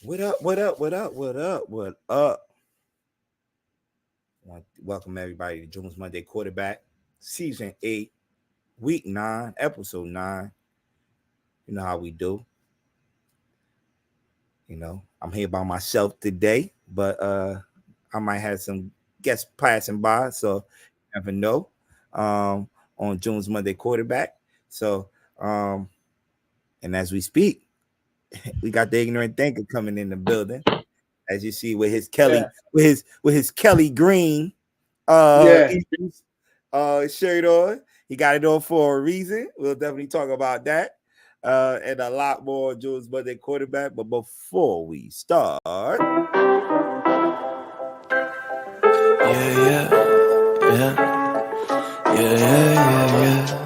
What up? What up? What up? What up? What up? I want to welcome everybody to Jones Monday Quarterback, Season 8, Week 9, Episode 9. You know how we do. I'm here by myself today, but I might have some guests passing by, so you never know. On Jones Monday Quarterback. So, and as we speak, we got the ignorant thinker coming in the building. As you see with his Yeah, Kelly, with his Kelly Green yeah. Eagles shirt on. He got it on for a reason. We'll definitely talk about that. And a lot more Jules Monday quarterback. But before we start, Yeah, yeah, yeah, yeah, yeah.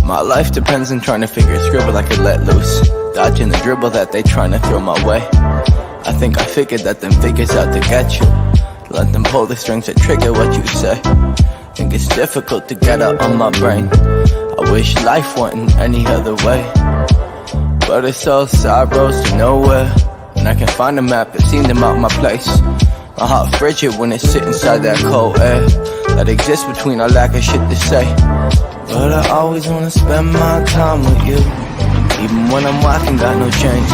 My life depends on trying to figure scribble I could let loose, dodging the dribble that they trying to throw my way. I think I figured that them figures out to get you. Let them pull the strings that trigger what you say. Think it's difficult to get out on my brain. I wish life wasn't any other way, but it's all sorrows to nowhere. And I can find a map that seen them out my place. My heart frigid when it sit inside that cold air that exists between our lack of shit to say. But I always wanna spend my time with you, even when I'm walking, got no change.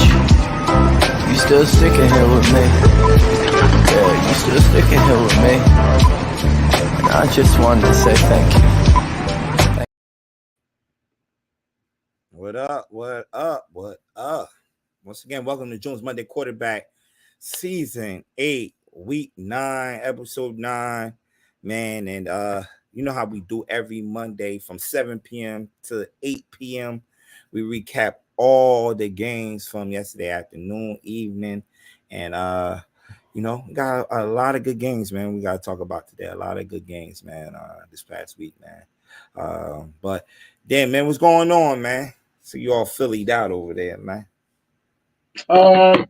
You still sticking here with me. Yeah, you still sticking here with me. And I just wanted to say thank you. what up? What up? What up? Once again, welcome to Jones Monday Quarterback, Season 8, Week 9, Episode 9. Man, and you know how we do every Monday from 7 p.m. to 8 p.m. We recap all the games from yesterday afternoon, evening, and we got a lot of good games, man. We got to talk about today. A lot of good games, man. This past week, man. But damn, man, what's going on, man? So you all Phillied out over there, man. Um,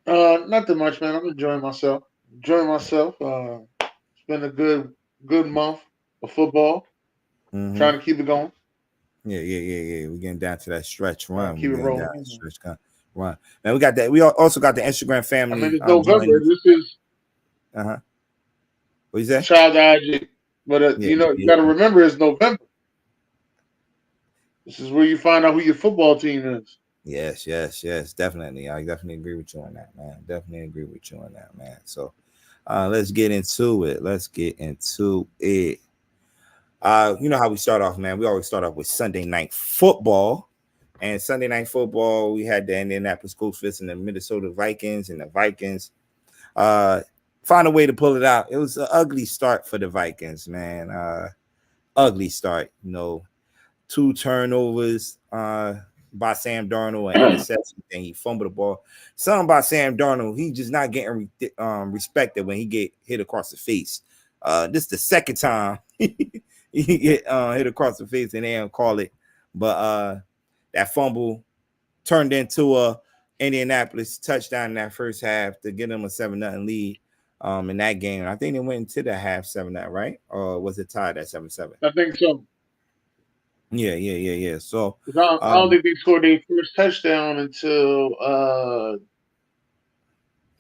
Nothing much, man. I'm enjoying myself. Enjoying myself. It's been a good month of football. Mm-hmm. Trying to keep it going. Yeah. We're getting down to that stretch Trying run. to We're keep it getting down rolling. that stretch run. Man, we got that. We also got the Instagram I mean, family it's November. joining us. This is Uh-huh. What you say? child IG, but Yeah, you yeah. got to remember it's November. This is where you find out who your football team is. Yes. Definitely. I definitely agree with you on that, man. Definitely agree with you on that, man. So let's get into it. You know how we start off, man. We always start off with Sunday night football. And Sunday night football, we had the Indianapolis Colts and the Minnesota Vikings, and the Vikings found a way to pull it out. It was an ugly start for the Vikings, man. Ugly start, 2 turnovers by Sam Darnold, and interception, and he fumbled the ball. Something about Sam Darnold, he just not getting respected when he get hit across the face. This is the second time he get hit across the face and they don't call it. But that fumble turned into a Indianapolis touchdown in that first half to get them a 7-0 lead in that game. I think they went into the half 7-0, right? Or was it tied at 7-7? I think so. Yeah. So 'Cause I don't think they scored their first touchdown until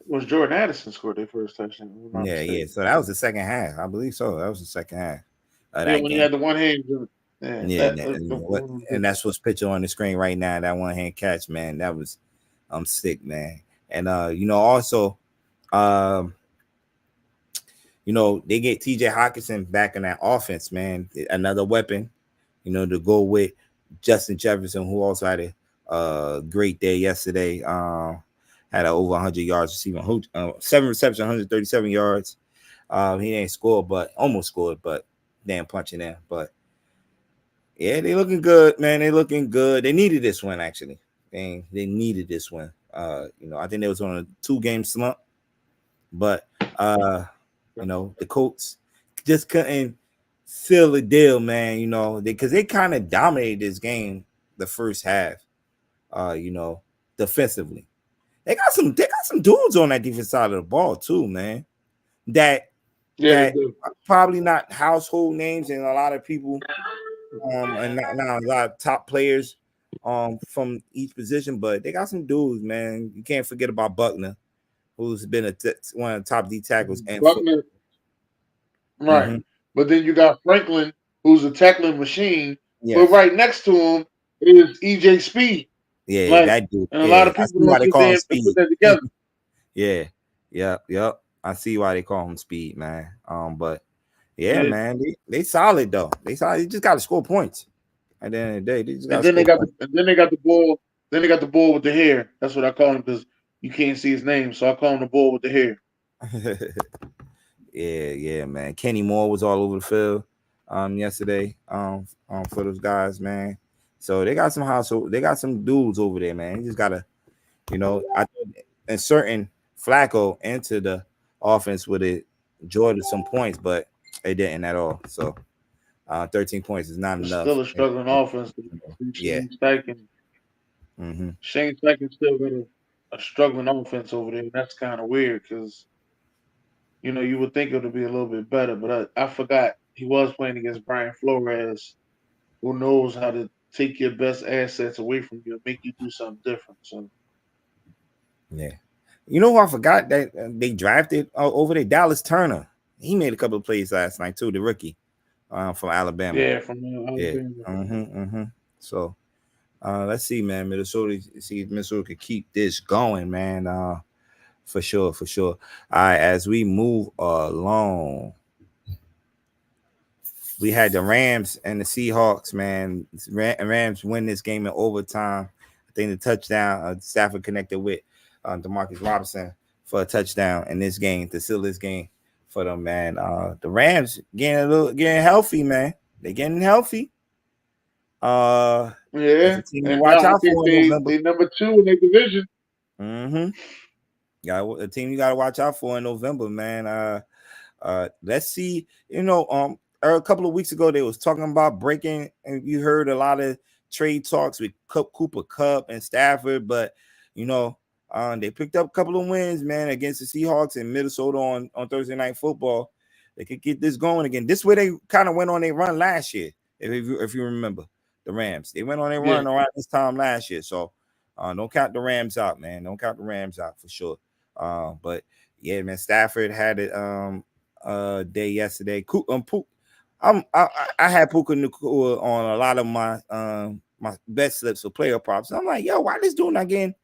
was Jordan Addison scored their first touchdown. If I'm not yeah. mistaken. So that was the second half. I believe so. That was the second half of Yeah, that when he game. had the one hand. Yeah, Yeah, that. and that's what's pictured on the screen right now. That one hand catch, man. That was I'm sick, man. And also, um, they get TJ Hawkinson back in that offense, man. Another weapon, to go with Justin Jefferson, who also had a great day yesterday. Had over 100 yards receiving, 7 receptions, 137 yards. He didn't score, but almost scored, but damn punching in. But yeah, they looking good, man. They looking good. They needed this one, actually. They needed this one. I think they was on a 2-game slump, but the Colts just couldn't seal the deal, man. Because they kind of dominated this game the first half. Defensively, they got some dudes on that defense side of the ball too, man. That Yeah, they that do. probably not household names, and a lot of people and not a lot of top players from each position, but they got some dudes, man. You can't forget about Buckner, who's been one of the top D tackles in football. Buckner, right? Mm-hmm. But then you got Franklin, who's a tackling machine. But Yes, right next to him is EJ Speed. yeah, Like, that dude. and a lot Yeah, of I people see why don't they sit call him there and put Speed. that together. Yeah, yep. I see why they call him Speed, man. But yeah, Yeah. man, they solid though. They solid. They just got to score points. At the end of the day, they just got And to then they score got points. the ball. Then they got the ball with the hair. That's what I call him because you can't see his name, so I call him the ball with the hair. Yeah, man. Kenny Moore was all over the field yesterday for those guys, man. So they got some household, they got some dudes over there, man. You just gotta, I think inserting Flacco into the offense would have Jordan some points, but it didn't at all. So 13 points is not It's enough. still a struggling offense. Yeah. Shane Steichen, Mm-hmm. Shane Steichen still got a struggling offense over there. That's kind of weird because you would think it would be a little bit better, but I forgot he was playing against Brian Flores, who knows how to take your best assets away from you and make you do something different. So Yeah. You know who I forgot that they drafted over there? Dallas Turner. He made a couple of plays last night too, the rookie from Alabama. yeah, from Yeah. Alabama. So let's see, man. Minnesota, see if Minnesota could keep this going, man. For sure. All right, as we move along, we had the Rams and the Seahawks, man. Rams win this game in overtime. I think the touchdown Stafford connected with DeMarcus Robinson for a touchdown in this game to seal this game for them, man. The Rams getting healthy, man. They're getting healthy. That's Yeah, a team to and watch now I out think for in November. they number 2 in their division. Mm-hmm. Got a team you got to watch out for in November, man. Let's see. A couple of weeks ago they was talking about breaking, and you heard a lot of trade talks with Cooper Kupp and Stafford, but they picked up a couple of wins, man, against the Seahawks in Minnesota on Thursday Night Football. They could get this going again. This way they kind of went on a run last year, if you remember the Rams. They went on a Yeah, run around this time last year, so don't count the Rams out, man. Don't count the Rams out for sure. But yeah, man, Stafford had it day yesterday. I had Puka Nacua on a lot of my best slips for player props. I'm like, yo, why this dude not getting?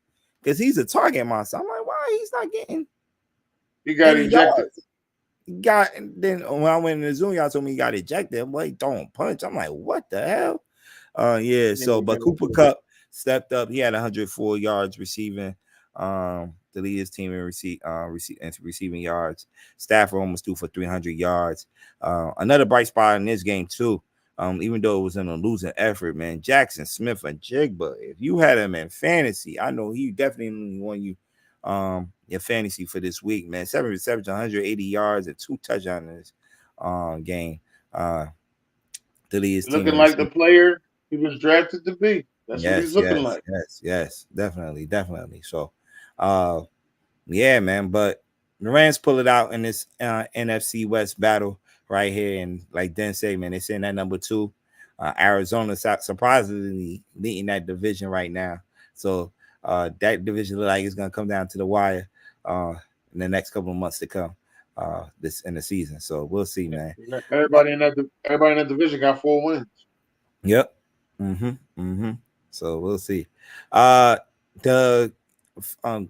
Because he's a target monster. I'm like, why he's not getting he got any ejected. yards? Then when I went in the Zoom, y'all told me he got ejected. I'm like, don't punch. I'm like, what the hell? Yeah. So, but Cooper Kupp stepped up. He had 104 yards receiving. To lead his team in receiving yards. Stafford almost threw for 300 yards. Another bright spot in this game too. Even though it was in a losing effort, man. Jackson Smith and Jigba. If you had him in fantasy, I know he definitely won you your fantasy for this week, man. 7 receptions, 180 yards, and 2 touchdowns in this game. To lead his team Looking in like the receiving. player he was drafted to be. That's what he's looking like. Yes, definitely. So, yeah, man. But the Rams pull it out in this NFC West battle right here, and like Den said, man, they're sitting at number 2. Arizona surprisingly leading that division right now. So that division look like it's gonna come down to the wire in the next couple of months to come. This in the season, so we'll see, man. Everybody in that division got 4 wins. Yep. So we'll see. The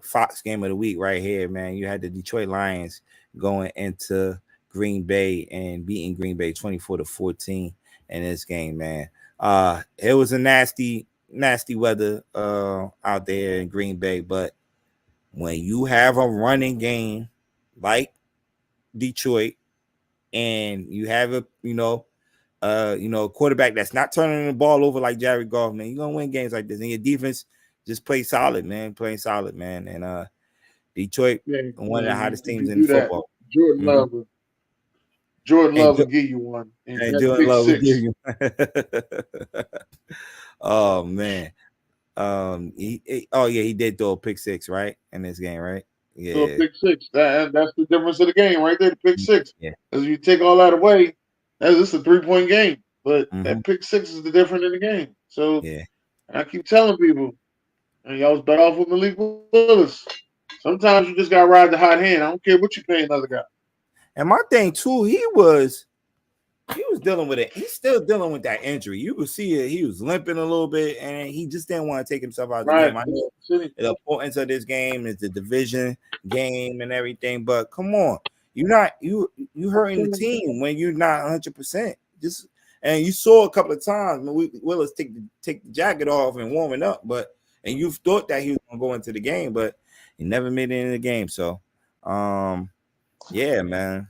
Fox game of the week right here, man. You had the Detroit Lions going into Green Bay and beating Green Bay 24-14 in this game, man. It was a nasty weather out there in Green Bay, but when you have a running game like Detroit and you have a quarterback that's not turning the ball over like Jared Goff, man, you're gonna win games like this. And your defense just plays solid, man. Playing solid, man. And Detroit, one of the hottest If teams you in do that, football. Jordan Mm-hmm. Love Jordan And Love will give you one. And that Jordan pick Love will give 6. you. Oh man. He did throw a pick 6, right? In this game, right? So a Yeah. pick 6. That's the difference of the game right there, the pick 6. Yeah. Because you take all that away, this is a 3-point game. But Mm-hmm. that pick six is the difference in the game. So Yeah. and I keep telling people, and y'all was better off with Malik Willis. Sometimes you just gotta ride the hot hand. I don't care what you pay another guy. And my thing too, he was dealing with it. He's still dealing with that injury. You could see it. He was limping a little bit, and he just didn't want to take himself out of the Right. game. I know the importance of this game is the division game and everything, but come on, you hurting the team when you're not 100%. Just and you saw a couple of times when Willis take the jacket off and warming up, and you thought that he was gonna go into the game, but he never made it in the game. So, yeah, man.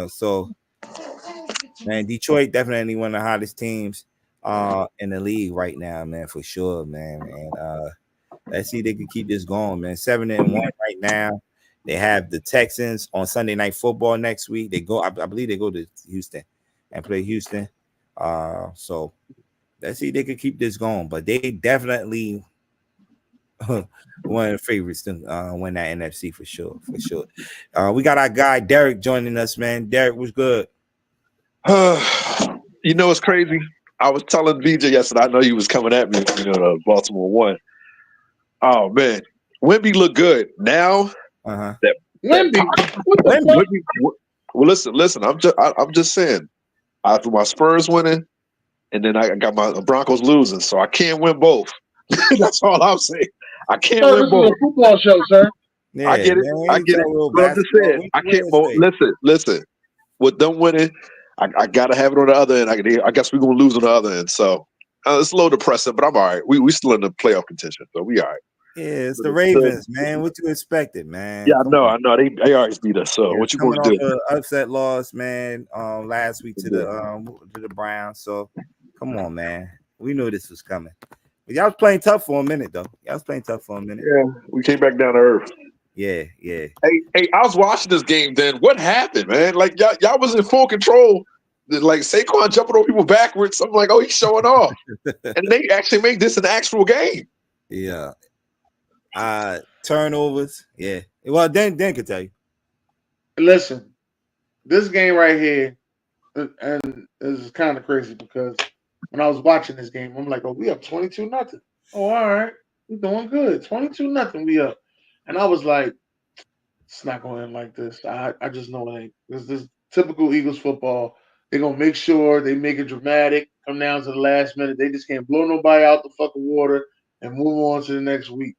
So. Man, Detroit definitely one of the hottest teams in the league right now, man, for sure, man. And let's see if they can keep this going, man. 7-1 right now. They have the Texans on Sunday Night Football next week. They go, I believe they go to Houston and play Houston. So let's see if they can keep this going. But they definitely one of the favorites to win that NFC for sure, for sure. We got our guy Derek joining us, man. Derek, what's good? You know, it's crazy. I was telling BJ yesterday. I know he was coming at me. Baltimore won. Oh man, Wemby looked good. Now that Wemby, what the Wemby, fuck? well, listen. I'm just saying. After my Spurs winning, and then I got my Broncos losing, so I can't win both. That's all I'm saying. I can't Sir, win this both. is a football show, sir. Yeah, I get it. man, I get it. But I'm just saying, I can't. Well, listen. With them winning, I gotta have it on the other end. I guess we're gonna lose on the other end. So it's a little depressing, but I'm all right. We still in the playoff contention, so we all right. Yeah, it's the Ravens, man. What you expected, man? Yeah, I know. They always beat us. So what you coming gonna off do? an upset loss, man. Last week to the Browns. So come on, man. We knew this was coming. But y'all was playing tough for a minute, though. Yeah, we came back down to earth. Yeah. Hey, I was watching this game. Then what happened, man? Like y'all was in full control. Like Saquon jumping on people backwards. I'm like, oh, he's showing off, and they actually made this an actual game. Yeah. Turnovers. Yeah. Well, Dan could tell you. Listen, this game right here, and is kind of crazy because when I was watching this game, I'm like, oh, we up 22-0. Oh, all right, we doing good. 22-0, we up. And I was like, it's not going to end like this. I just know it ain't. This typical Eagles football. They're gonna make sure they make it dramatic. Come down to the last minute. They just can't blow nobody out the fucking water and move on to the next week.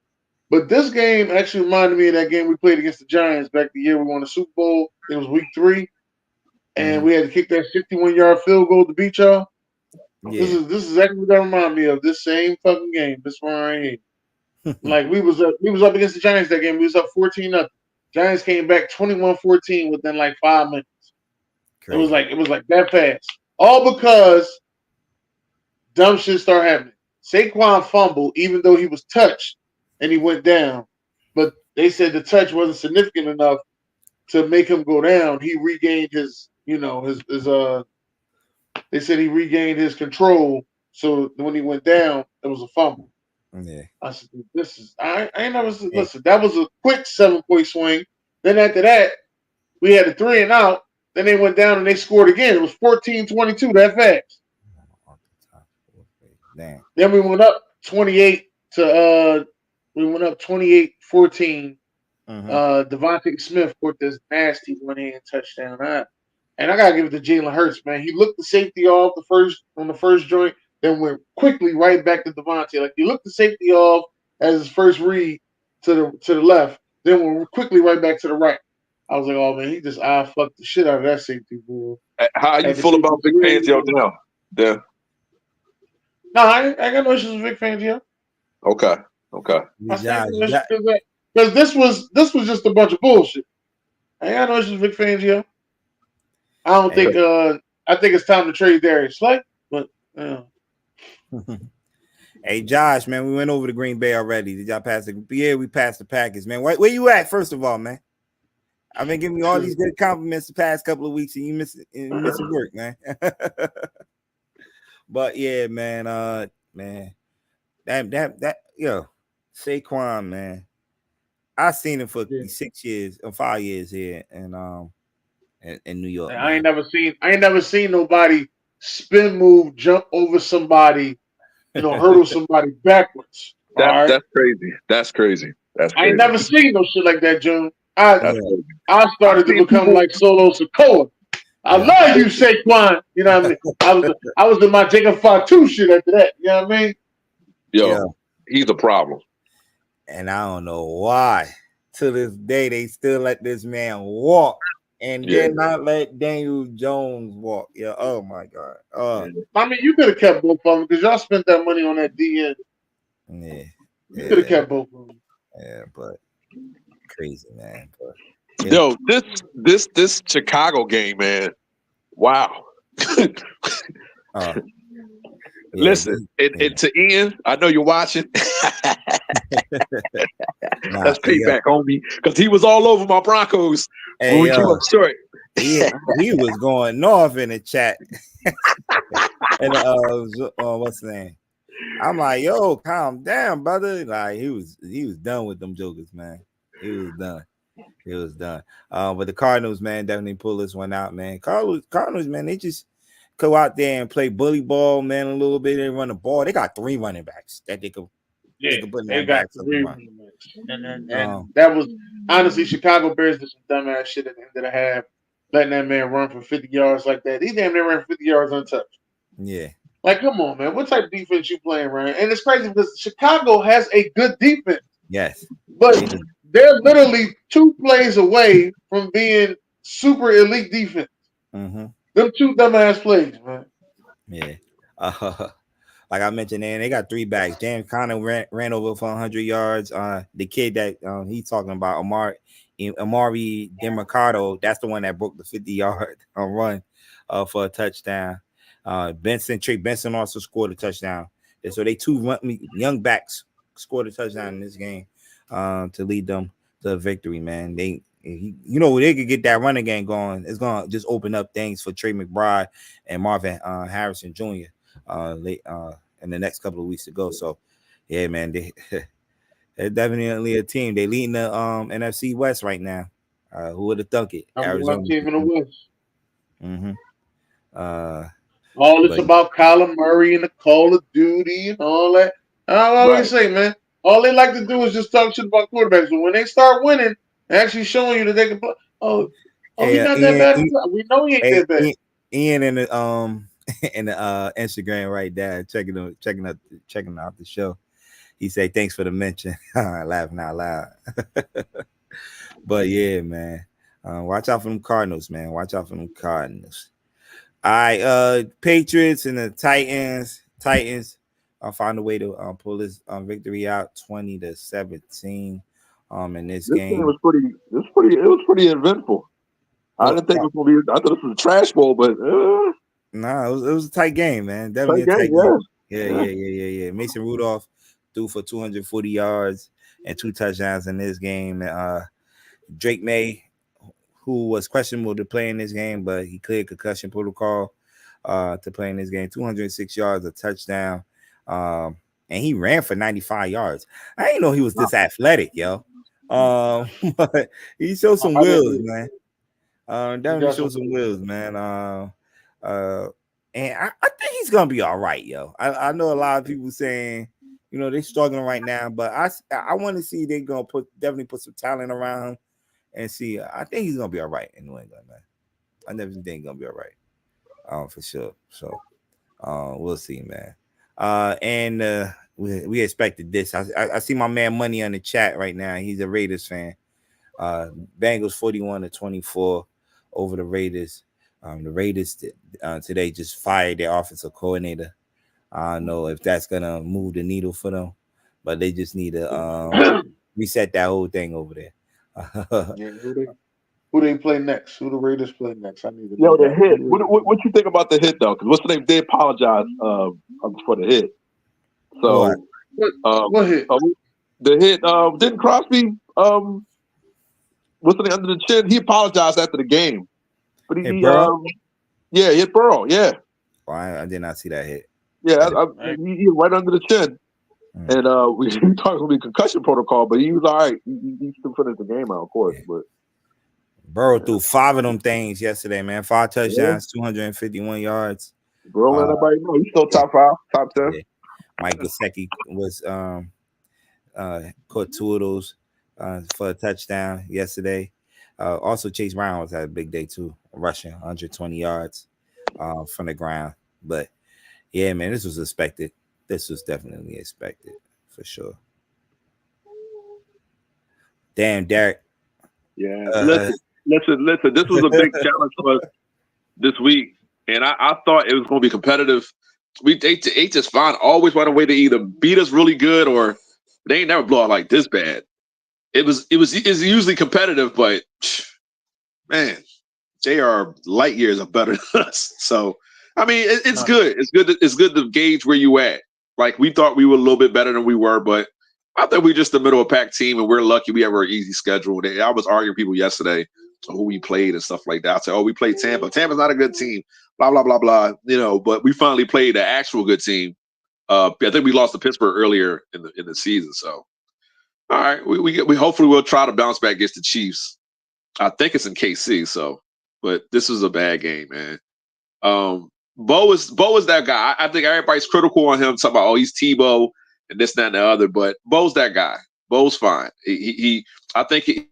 But this game actually reminded me of that game we played against the Giants back the year we won the Super Bowl. It was week 3, and we had to kick that 51-yard field goal to beat y'all. Yeah. This is exactly what that reminded me of. This same fucking game. This one right here. Like we was up against the Giants that game. We was up 14-0. Giants came back 21-14 within like 5 minutes. Crazy. It was like that fast. All because dumb shit started happening. Saquon fumbled even though he was touched and he went down. But they said the touch wasn't significant enough to make him go down. He regained his they said he regained his control. So when he went down, it was a fumble. Yeah. I said, this is I ain't never listen, that was a quick 7-point swing. Then after that, we had a 3 and out. Then they went down and they scored again. It was 14-22 that fast. Damn. Then we went up 28 to 28-14. Devontae Smith caught this nasty one-hand touchdown. And I gotta give it to Jalen Hurts, man. He looked the safety off on the first joint, then went quickly right back to Devontae. Like he looked the safety off as his first read to the left, then went quickly right back to the right. I was like, oh man, he just fucked the shit out of that safety bull. How you feel about Vic Fangio now? Yeah. No, I got no issues with Vic Fangio. Okay. Because this was just a bunch of bullshit. I got no issues with Vic Fangio. I don't think. I think it's time to trade Darius Slay. But Hey Josh, man, we went over to Green Bay already. Did y'all pass the? Yeah, we passed the Packers, man. Where you at? First of all, man. I've been giving you all these good compliments the past couple of weeks, and you missing work, man. But yeah, man, that Saquon, man. I seen him for 6 years or 5 years here, and in New York. I ain't never seen nobody spin move, jump over somebody, hurdle somebody backwards. That's crazy. That's crazy. That's I ain't crazy. never seen no shit like that, June. That's crazy. I started to become like Solo Sokoa. I love you, Saquon. You know what I mean? I was in my Jacob Fatu shit after that. You know what I mean? Yo, he's a problem. And I don't know why. To this day, they still let this man walk and did not let Daniel Jones walk. Yeah. Oh my God. I mean, you could have kept both of them because y'all spent that money on that DN. Yeah. You could have kept both of them. Yeah, but crazy, man. But, yo, this Chicago game, man. Wow. Listen, and to Ian, I know you're watching. That's payback, homie, because he was all over my Broncos when we came up short. he was going north in the chat. And what's the name? I'm like, yo, calm down, brother. Like he was done with them jokers, man. He was done. But the Cardinals, man, definitely pull this one out, man. Cardinals, man, they just go out there and play bully ball, man, a little bit. They run the ball. They got 3 running backs that they could put in that back. And that was honestly Chicago Bears did some dumbass shit at the end of the half, letting that man run for 50 yards like that. He damn near ran 50 yards untouched. Yeah. Like, come on, man. What type of defense you playing, Ryan? And it's crazy because Chicago has a good defense. Yes. But they're literally 2 plays away from being super elite defense. Mm-hmm. Them 2 dumbass plays, man. Yeah. Like I mentioned, man, they got 3 backs. James Conner ran over for 100 yards. The kid that he's talking about, Amari DeMarcado, that's the one that broke the 50-yard run for a touchdown. Trey Benson also scored a touchdown. And so they 2 young backs scored a touchdown in this game to lead them to a victory, man. They could get that running game going. It's going to just open up things for Trey McBride and Marvin Harrison Jr. In the next couple of weeks to go. So, yeah, man, they're definitely a team. They leading the NFC West right now. Who would have thunk it? Arizona team in the West. Mm-hmm. All it's about Kyler Murray and the Call of Duty and all that. I always say, man, all they like to do is just talk shit about quarterbacks. But when they start winning, actually showing you that they can play. He's not that bad. We know he ain't that bad. Ian in the in the Instagram right there, checking out the show. He said, "Thanks for the mention." Laughing out loud. But yeah, man, watch out for them Cardinals, man. Watch out for them Cardinals. All right, Patriots and the Titans. I'll find a way to pull this victory out, 20-17. In this game, it was pretty eventful. I didn't think it was gonna be. I thought it was a trash bowl, but no, it was a tight game, man. Definitely a tight game. Yeah. Mason Rudolph threw for 240 yards and 2 touchdowns in this game. Drake May, who was questionable to play in this game, but he cleared concussion protocol to play in this game. 206 yards, a touchdown, and he ran for 95 yards. I didn't know he was this athletic, yo. But he showed some wheels, man. Definitely showed some wheels, man. And I think he's gonna be all right, yo. I know a lot of people saying, they're struggling right now, but I want to see they're gonna definitely put some talent around him and see. I think he's gonna be all right in New England, man. I never think he's gonna be all right, for sure. So, we'll see, man. And we expected this. I see my man Money on the chat right now. He's a Raiders fan. Bengals 41-24 over the Raiders. The Raiders today just fired their offensive coordinator. I don't know if that's gonna move the needle for them, but they just need to reset that whole thing over there. Who they play next? Who the Raiders play next? I need to know the hit. What you think about the hit though? Because what's the name? They apologized for the hit. So what hit? The hit. Didn't Crosby what's the name under the chin? He apologized after the game, but he hit Burrow. Yeah. Well, I did not see that hit. Yeah, he right under the chin. And we talked about the concussion protocol, but he was all right. He still finished the game out, of course. But Burrow threw 5 of them things yesterday, man. 5 touchdowns, 251 yards. Bro, let everybody know he's still top 5, top 10. Yeah. Mike Gesicki was caught 2 of those for a touchdown yesterday. Also, Chase Brown had a big day too, rushing 120 yards from the ground. But yeah, man, this was expected. This was definitely expected for sure. Damn, Derek. Yeah, listen. This was a big challenge for us this week, and I thought it was going to be competitive. They just always find a way to either beat us really good or they ain't never blow out like this bad. It's usually competitive, but man, they are light years better than us. So I mean, it's good. It's good to gauge where you at. Like we thought we were a little bit better than we were, but I thought we were just the middle of pack team, and we're lucky we have an easy schedule. I was arguing people yesterday who we played and stuff like that. I said, "Oh, we played Tampa. Tampa's not a good team." Blah blah blah blah. But we finally played an actual good team. I think we lost to Pittsburgh earlier in the season. So, all right, we hopefully we'll try to bounce back against the Chiefs. I think it's in KC. So, but this was a bad game, man. Bo is that guy. I think everybody's critical on him, talking about he's Tebow and this, that, and the other. But Bo's that guy. Bo's fine. I think he's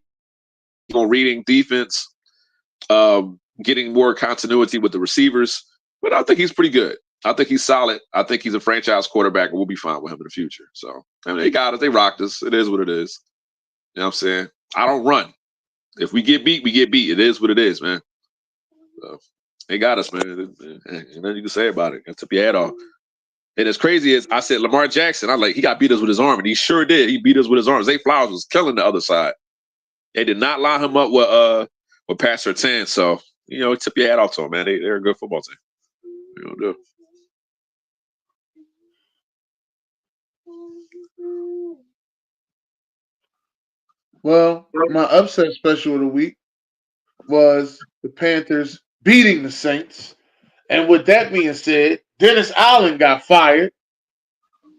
on reading defense, getting more continuity with the receivers. But I think he's pretty good. I think he's solid. I think he's a franchise quarterback, and we'll be fine with him in the future. So I mean, they got us. They rocked us. It is what it is. You know what I'm saying? I don't run. If we get beat, we get beat. It is what it is, man. So they got us, man. Ain't nothing you can say about it. I took your head off. And as crazy as I said, Lamar Jackson, he got beat us with his arm, and he sure did. He beat us with his arm. Zay Flowers was killing the other side. They did not line him up with Pastor 10. So, tip your hat off to him, man. They're a good football team. Do. Well, my upset special of the week was the Panthers beating the Saints. And with that being said, Dennis Allen got fired.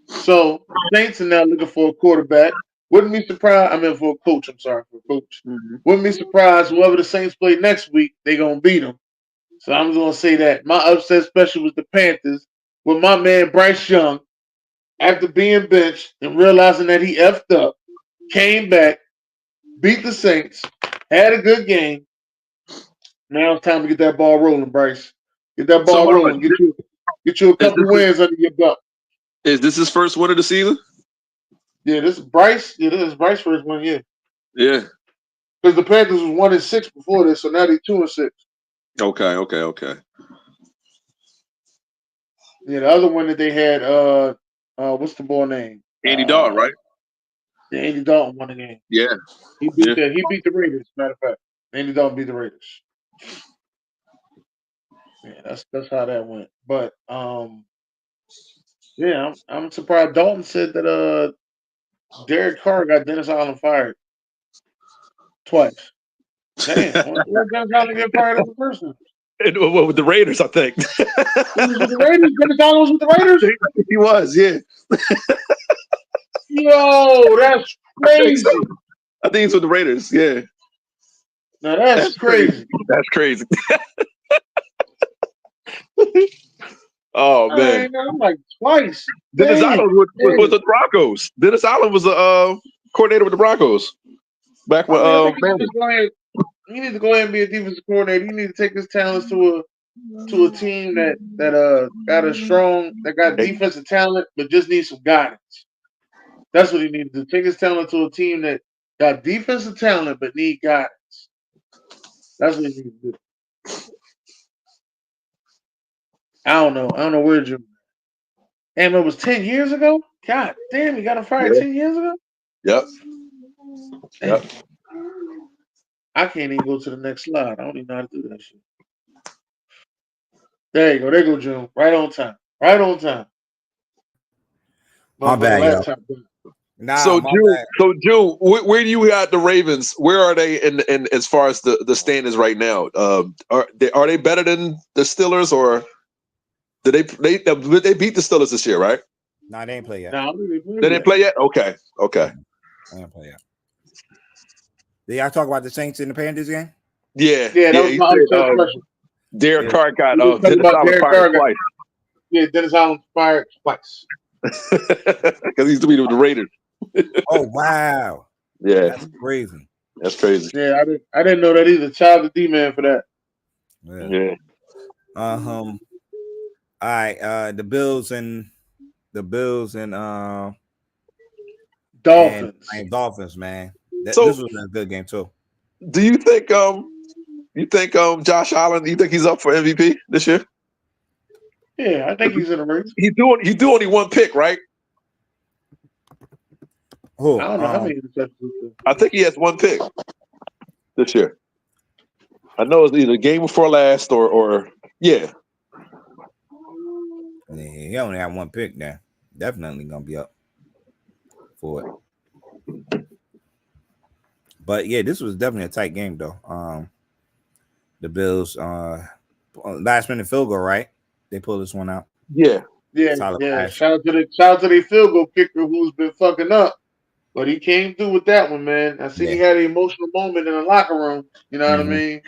So the Saints are now looking for a quarterback. Wouldn't be surprised. I mean, for a coach. I'm sorry, for a coach. Mm-hmm. Wouldn't be surprised whoever the Saints play next week, they're going to beat them. So I'm going to say that. My upset special was the Panthers with my man Bryce Young, after being benched and realizing that he effed up, came back, beat the Saints, had a good game. Now it's time to get that ball rolling, Bryce. Get that ball rolling. Get you a couple wins under your belt. Is this his first win of the season? Yeah, this is Bryce. Yeah, this is Bryce's first one. Yeah. Yeah. Because the Panthers was 1-6 before this, so now they're 2-6. Okay. Yeah, the other one that they had, what's the ball name? Andy Dalton, right? Yeah, Andy Dalton won the game. Yeah. He beat the Raiders, matter of fact. Andy Dalton beat the Raiders. Yeah, that's how that went. But yeah, I'm surprised. Dalton said that Derek Carr got Dennis Allen fired twice. Damn, where Dennis Allen get fired as a person? With the Raiders, I think. He was with the Raiders. Dennis Allen was with the Raiders. He was, yeah. Yo, that's crazy. I think it's with the Raiders, yeah. Now that's crazy. That's crazy. Oh man, I'm like twice. Dennis Allen was with the Broncos. Dennis Allen was a coordinator with the Broncos back when. You need to go ahead and be a defensive coordinator. You need to take his talents to a team that got defensive talent, but just needs some guidance. That's what he needs to do. Take his talent to a team that got defensive talent but need guidance. That's what he needs to do. I don't know where Jim. Damn, it was 10 years ago? God damn, he got him fired 10 years ago? Yep. I can't even go to the next slide. I don't even know how to do that shit. There you go. There you go, June. Right on time. My bad, yo. So June, where do you got the Ravens? Where are they in as far as the standings right now? Are they better than the Steelers, or did they beat the Steelers this year? Right? No, they ain't play yet. They didn't play yet. Okay. They didn't play yet. Did y'all talk about the Saints and the Panthers game? Yeah. That was my special. Derek Carr got Dennis Allen fired twice. Dennis Allen fired twice because he used to be with the Raiders. Oh wow, Yeah, that's crazy. that's crazy. Yeah, I didn't know that either. Child the D-man for that. Yeah. All right. The Bills and Dolphins. and Dolphins, man. So this was a good game too. Do you think Josh Allen? You think he's up for MVP this year? Yeah, I think he's in the race. He do only one pick, right? Oh, I don't know how many interceptions. I think he has one pick this year. I know it's either game before last or yeah. He only had one pick now. Definitely gonna be up for it. But yeah, this was definitely a tight game though. The Bills last minute field goal, right? They pulled this one out. Yeah. Shout out to the field goal kicker who's been fucking up. But he came through with that one, man. I see he had an emotional moment in the locker room. You know what I mean?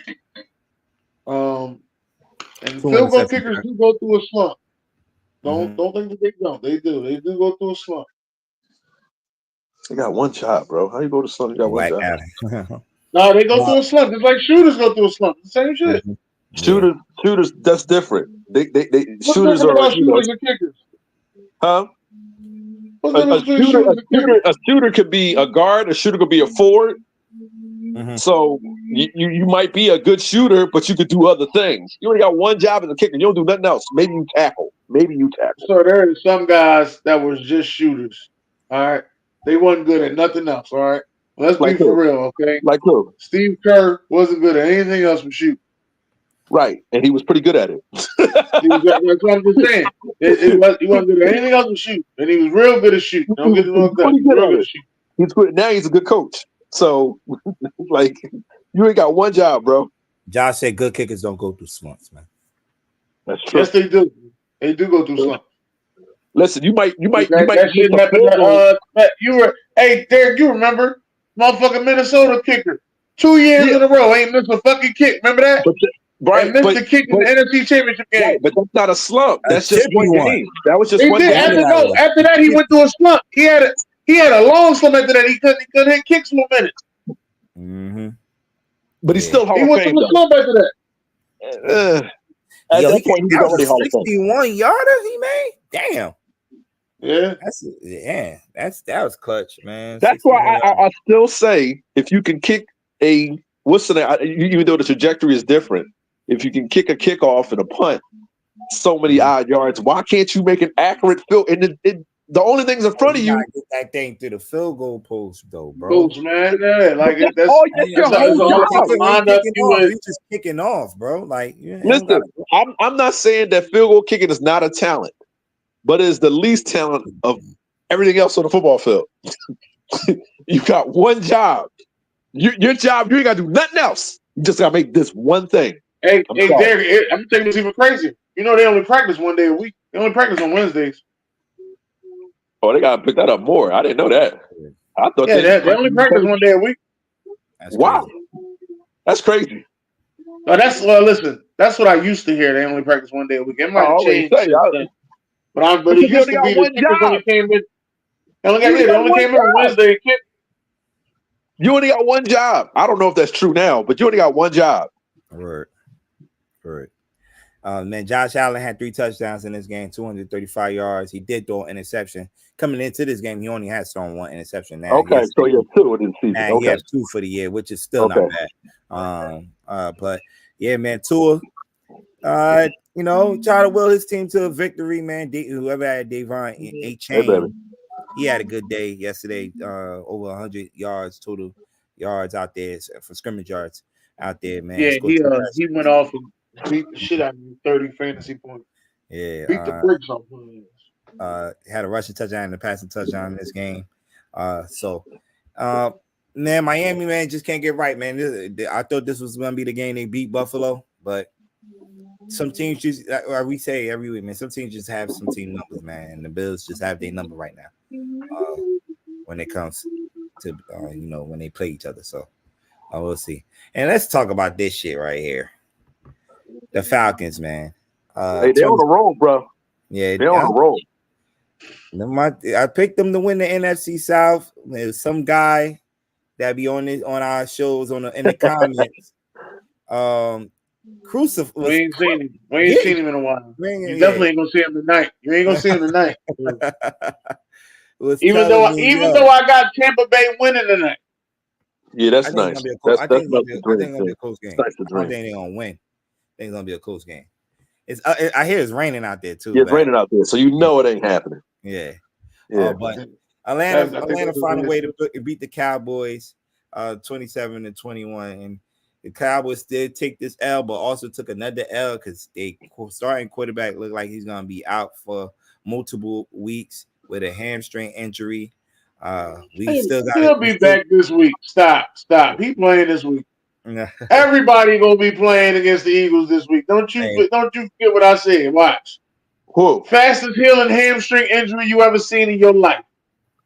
And field goal kickers do go through a slump. Don't think that they don't. They do. They do go through a slump. They got one job, bro. How you go to slump? You got one job. No, they go through a slump. It's like shooters go through a slump. The same shit. Shooters, that's different. They shooters are shooters and kickers. Huh? A shooter could be a guard. A shooter could be a forward. So you might be a good shooter, but you could do other things. You only got one job as a kicker. You don't do nothing else. Maybe you tackle. So there are some guys that was just shooters. All right, they wasn't good at nothing else. All right, let's be for real, okay? Like who? Steve Kerr wasn't good at anything else but shoot. Right, and he was pretty good at it. That's what I'm just saying. He wasn't good at anything else but shoot, and he was real good at shooting. Don't get me wrong. He's good. Now he's a good coach. So, like, you ain't got one job, bro. Josh said good kickers don't go through slumps, man. That's true. Yes, they do. They do go through slumps. Listen, you might. That shit happened. Hey, Derek, you remember motherfucking Minnesota kicker 2 years in a row ain't missed a fucking kick. Remember that? Right, missed the kick in the NFC Championship game. Right, but that's not a slump. That's just one game. That was just one game. After that, he went through a slump. He had a long slump after that. He couldn't hit kicks for a minute. But he's still Hall of Fame. He went through a slump after that. At that point, he was already Hall of Fame. 61 yarder he made. Damn. Yeah, that was clutch, man. That's why I still say if you can kick even though the trajectory is different, if you can kick a kickoff and a punt so many odd yards, why can't you make an accurate field? And the only things in front of you, get that thing through the field goal post, though, bro. Post, man, that's you just kicking off, bro. Like, listen, I'm not saying that field goal kicking is not a talent, but it's the least talent of everything else on the football field. You got one job. Your job, you ain't got to do nothing else. You just got to make this one thing. Hey, Derek, I'm telling you, it's even crazier. You know, they only practice one day a week. They only practice on Wednesdays. Oh, they got to pick that up more. I didn't know that. I thought they only practice one day a week. Wow. That's crazy. Listen, that's what I used to hear. They only practice one day a week. It might change. But it used to be the kickers only came in. They only came in on Wednesday and kicked. You only got one job. I don't know if that's true now, but you only got one job. Right. Man, Josh Allen had 3 touchdowns in this game, 235 yards. He did throw an interception. Coming into this game, he only had thrown 1 interception. Now, okay, so he has 2 in the season. Now he has 2 for the year, which is still not bad. But yeah, man, Tua, try to will his team to a victory, man. Whoever had Davon A-Chain, he had a good day yesterday. Over 100 yards total yards out there for scrimmage yards out there, man. Yeah, he went off and beat the shit out of me, 30 fantasy points. Yeah, beat the bricks off him. Had a rushing touchdown and a passing touchdown in this game. Man, Miami, man, just can't get right, man. I thought this was going to be the game they beat Buffalo, but some teams just, we say every week, man, some teams just have some team numbers, man, and the Bills just have their number right now when it comes to, when they play each other. So we'll see. And let's talk about this shit right here. The Falcons, man. They're on the roll, bro. Yeah, they're on a roll. I picked them to win the NFC South. There's some guy that be on our shows in the comments. Crucifix. We ain't seen him. We ain't seen him in a while. You definitely ain't gonna see him tonight. You ain't gonna see him tonight. Even though I got Tampa Bay winning tonight. Yeah, that's nice. I think it's gonna be a close game. I don't think they're gonna win. I think it's gonna be a close game. I hear it's raining out there too. Yeah, it's raining out there, so you know it ain't happening. Yeah. But Atlanta found a way to beat the Cowboys 27-21, and the Cowboys did take this L, but also took another L because they starting quarterback looked like he's gonna be out for multiple weeks with a hamstring injury. He'll be back this week. Stop. He playing this week. Everybody gonna be playing against the Eagles this week. Don't you forget what I said. Watch. Who? Fastest healing hamstring injury you ever seen in your life.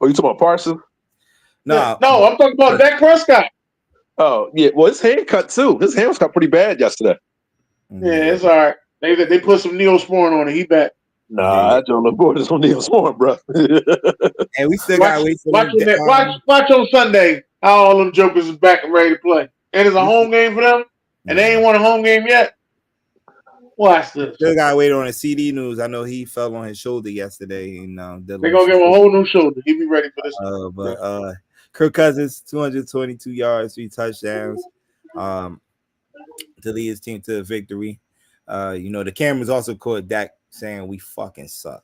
Oh, you talking about Parsons? No, I'm talking about Dak Prescott. Oh, yeah. Well, his hand cut too. His hand was cut pretty bad yesterday. Yeah, it's all right. They put some Neosporin on it. He back. Nah, I don't look good. It's on Neosporin, bro. And we still got to wait for watch on Sunday how all them jokers is back and ready to play. And it's a home game for them, and they ain't won a home game yet. Watch this. Still got to wait on the CD news. I know he fell on his shoulder yesterday. And they're going to give him a whole new shoulder. He'll be ready for this. But Kirk Cousins, 222 yards, 3 touchdowns to lead his team to a victory. The cameras also caught Dak saying we fucking suck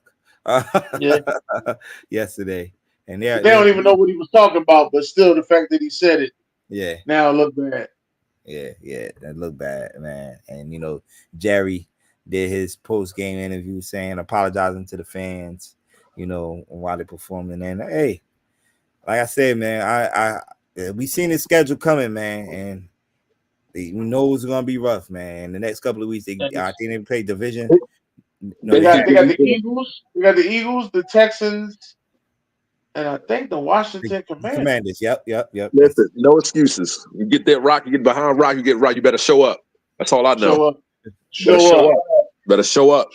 yesterday. And they don't even know what he was talking about, but still the fact that he said it. Yeah. Now it look bad. Yeah, that looked bad, man. And Jerry did his post-game interview apologizing to the fans, while they're performing. And hey, like I said, man, I we seen his schedule coming, man, and we know it's gonna be rough, man. The next couple of weeks, I think they play division. They got the Eagles. We got the Eagles, the Texans, and I think the Washington Commanders. Yep. Listen, no excuses. You get that rock, you get behind rock, you get right. You better show up. That's all I know. Show up. Better show up.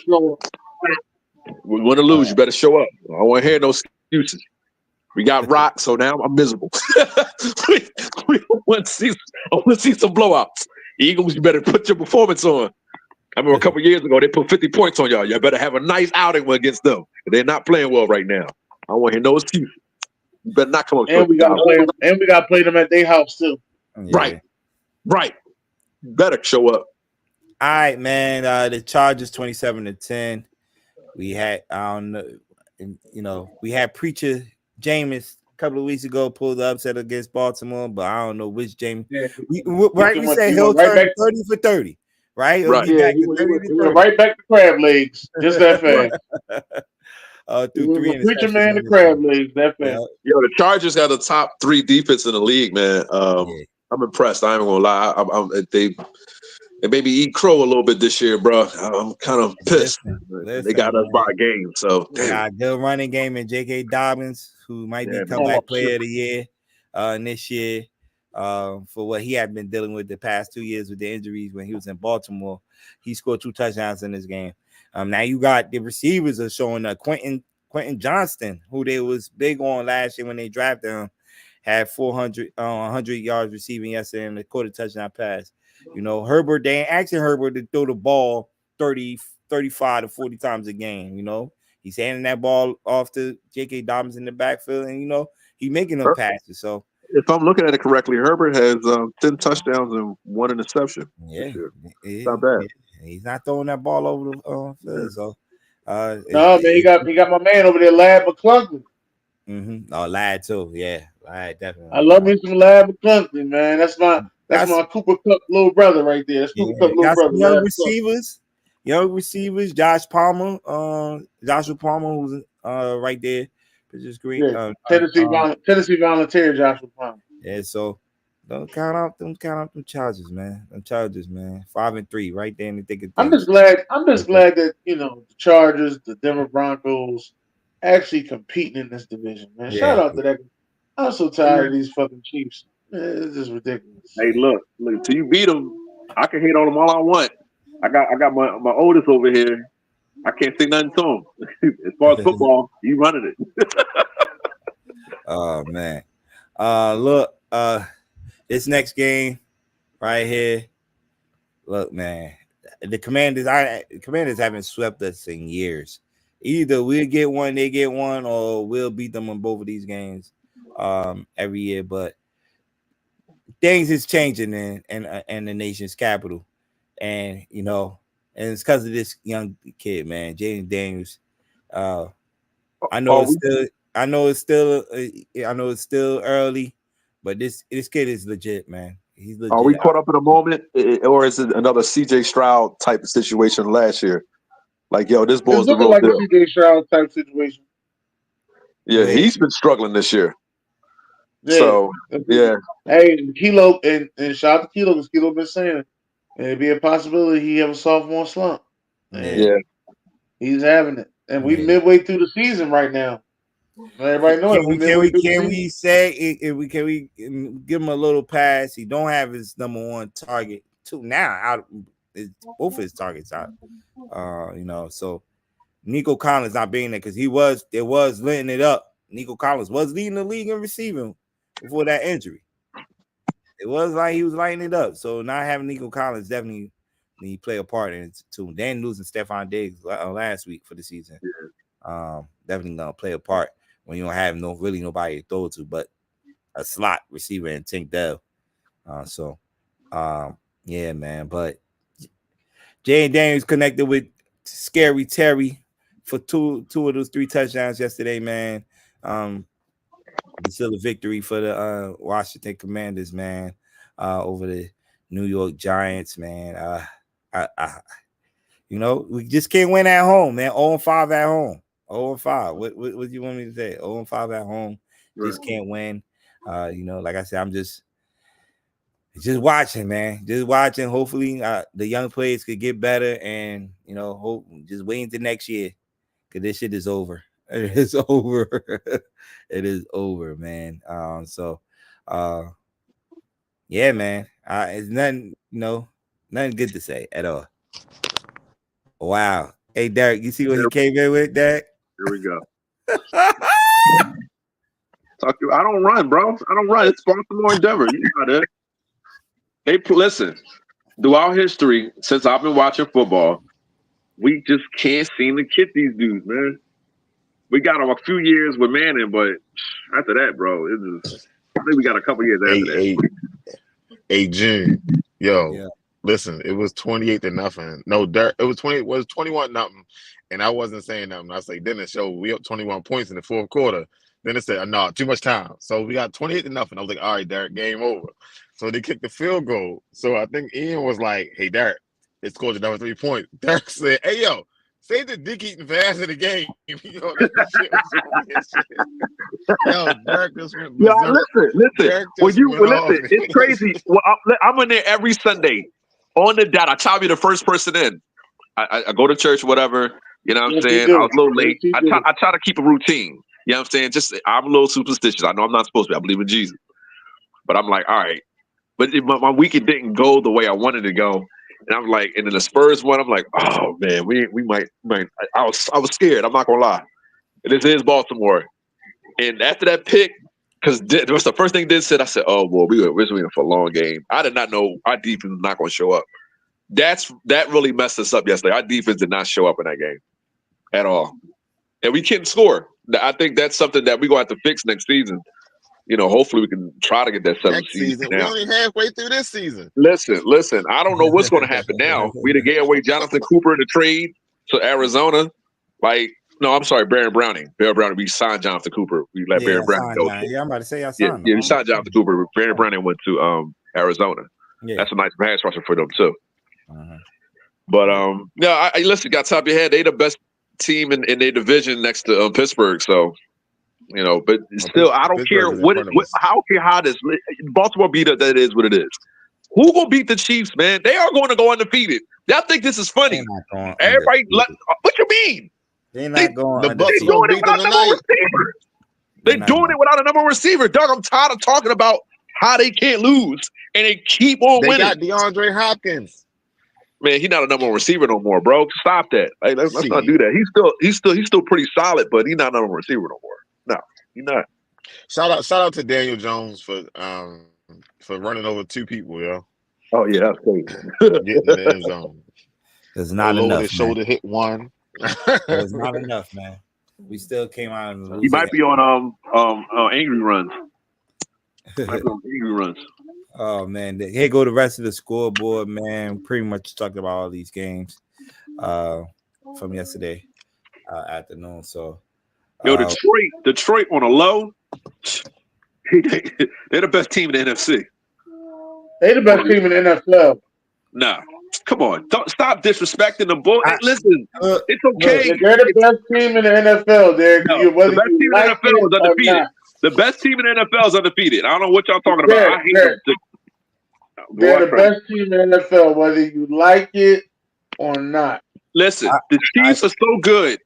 We want to lose. You better show up. I don't want to hear no excuses. We got rock, so now I'm miserable. we want to see some blowouts. Eagles, you better put your performance on. I remember a couple years ago, they put 50 points on y'all. You better have a nice outing against them. They're not playing well right now. I don't want to hear no excuses. You better not come up. And we got to play them at their house too. Yeah. Right. Better show up. All right, man. The Chargers 27-10. We had we had Preacher Jameis a couple of weeks ago pulled the upset against Baltimore, but I don't know which Jameis. Yeah. We said he'll turn 30 for 30. Right? He went right back to crab legs. Just that fast. Through 3 Preacher man to crab legs. That fast. The Chargers got the top 3 defense in the league, man. I'm impressed. I ain't gonna lie. They made me eat crow a little bit this year, bro. I'm kind of pissed. Listen, they got us by a game. So they got a good running game in J.K. Dobbins, who might be comeback player of the year this year. For what he had been dealing with the past 2 years with the injuries when he was in Baltimore. He scored 2 touchdowns in this game. Now you got the receivers are showing Quentin Johnston, who they was big on last year when they drafted him, had 100 yards receiving yesterday and a quarter touchdown pass. Herbert, they ain't asking Herbert to throw the ball 30, 35 to 40 times a game. He's handing that ball off to J.K. Dobbins in the backfield, and he's making them passes. So if I'm looking at it correctly, Herbert has 10 touchdowns and 1 interception. Yeah, it's not bad. He's not throwing that ball over the field. So, man, he got my man over there, Lad McClunky. Oh, Lad too. Yeah, Lad definitely. I love me some Lad McClunky, man. That's my Cooper Kupp little brother right there. That's Cooper Kupp little brother. Young receivers, Joshua Palmer, who's right there. Which is great. Yeah. Tennessee Volunteer, Joshua Palmer. Yeah, so don't count out them Chargers, man. Them Chargers, man. 5-3, right there in the thick of things. I'm just glad that the Chargers, the Denver Broncos, actually competing in this division, man. Yeah. Shout out to that. I'm so tired of these fucking Chiefs. Man, it's just ridiculous. Hey, look, till you beat them, I can hate on them all I want. I got my oldest over here. I can't say nothing to him. As far as football, he running it. Oh man. Look, this next game right here. Look, man. The Commanders haven't swept us in years. Either we'll get one, they get one, or we'll beat them in both of these games every year. But things is changing in the nation's capital. And and it's because of this young kid, man, Jaden Daniels. I know it's still early, but this kid is legit, man. He's legit. Are we caught up in a moment, or is it another CJ Stroud type of situation last year? Like, yo, this boy's the real like deal. A CJ Stroud type situation. Yeah, he's been struggling this year. Yeah. So, yeah. Hey, Kilo, and shout out to Kilo, because Kilo been saying it'd be a possibility he have a sophomore slump. Yeah. He's having it. And we midway through the season right now. Everybody knows Can we say if we give him a little pass? He don't have his number one target now both of his targets out. So Nico Collins not being there because it was letting it up. Nico Collins was leading the league in receiving before that injury. It was like he was lighting it up. So not having Nico Collins definitely play a part in it too. Then losing Stephon Diggs last week for the season, definitely gonna play a part when you don't have nobody to throw to, but a slot receiver and Tank Dell. Yeah, man. But Jay Daniels connected with Scary Terry for two of those 3 touchdowns yesterday, man. It's still a victory for the Washington Commanders, man, over the New York Giants, man. We just can't win at home, man. 0-5 at home. 0-5. What do you want me to say? 0-5 at home. Right. Just can't win. Like I said, I'm just watching, man. Just watching. Hopefully, the young players could get better, and just wait until next year, because this shit is over. It is over. It is over, man. Yeah, man. It's nothing, nothing good to say at all. Wow. Hey, Derek, you see what he came in with, Derek? Here we go. I don't run, bro. I don't run. It's Baltimore Endeavor. You know that. Listen, throughout history, since I've been watching football, we just can't seem to get these dudes, man. We got them a few years with Manning, but after that, bro, I think we got a couple years after that. Hey, June, listen, it was 28-0. No, it was 21-0, and I wasn't saying nothing. I say, then it showed we up 21 points in the fourth quarter. Then it said, no, too much time. So we got 28-0. I was like, all right, Derek, game over. So they kicked the field goal. So I think Ian was like, hey, Derek, it scored another 3 points. Derek said, hey, yo, save the dick eating for after the game. That shit was shit. Yo, Derek just went listen. Listen, it's crazy. Well, I'm in there every Sunday on the dot. I tell you the first person in. I go to church, whatever. You know what I'm saying? I was a little late. I try to keep a routine. You know what I'm saying? I'm a little superstitious. I know I'm not supposed to be. I believe in Jesus. But I'm like, all right. But my weekend didn't go the way I wanted to go. And I'm like, and then the Spurs one, I'm like, oh man, we might. I was scared. I'm not gonna lie. This is Baltimore. And after that pick, because it was the first thing Did said, I said, oh boy, we're in for a long game. I did not know our defense was not gonna show up. That really messed us up yesterday. Our defense did not show up in that game at all. And we couldn't score. I think that's something that we're gonna have to fix next season. Hopefully we can try to get that 7th season. We're only halfway through this season. Listen. I don't know what's going to happen now. We gave away Jonathan Cooper in the trade to Arizona. No, I'm sorry, Baron Browning. Baron Browning. We signed Jonathan Cooper. We let Baron Browning go. Yeah, I'm about to say I signed him. Yeah, we signed Jonathan Cooper. Baron Browning went to Arizona. Yeah. That's a nice pass rusher for them too. Uh-huh. But listen, got top of your head. They the best team in their division next to Pittsburgh. So. But still, I don't care I don't care how this Baltimore beat it. That is what it is. Who gonna beat the Chiefs, man? They are going to go undefeated. Y'all think this is funny? Everybody, what you mean? They're not going. The Bucs doing it without a number receiver. They're doing it without a number receiver. Doug, I'm tired of talking about how they can't lose and they keep on winning. They got DeAndre Hopkins. Man, he's not a number one receiver no more, bro. Stop that. Like, let's not do that. He's still pretty solid, but he's not a number one receiver no more. No, he's not. Shout out to Daniel Jones for running over 2 people, yo. Oh yeah, that's crazy. Getting in the end zone. It's not enough. His shoulder hit one. It's not enough, man. We still came out and he might be on angry runs. Angry runs. Oh man, here go the rest of the scoreboard, man. Pretty much talked about all these games from yesterday afternoon. So, Detroit on a low. They're the best team in the NFC. They're the best team in the NFL. Nah, come on, don't stop disrespecting the Bulls. Listen, it's okay. Look, they're the best team in the NFL. The best team in the NFL is undefeated. The best team in the NFL is undefeated. I don't know what y'all talking about. I hate them. They're the best team in the NFL, whether you like it or not. Listen, the Chiefs are so good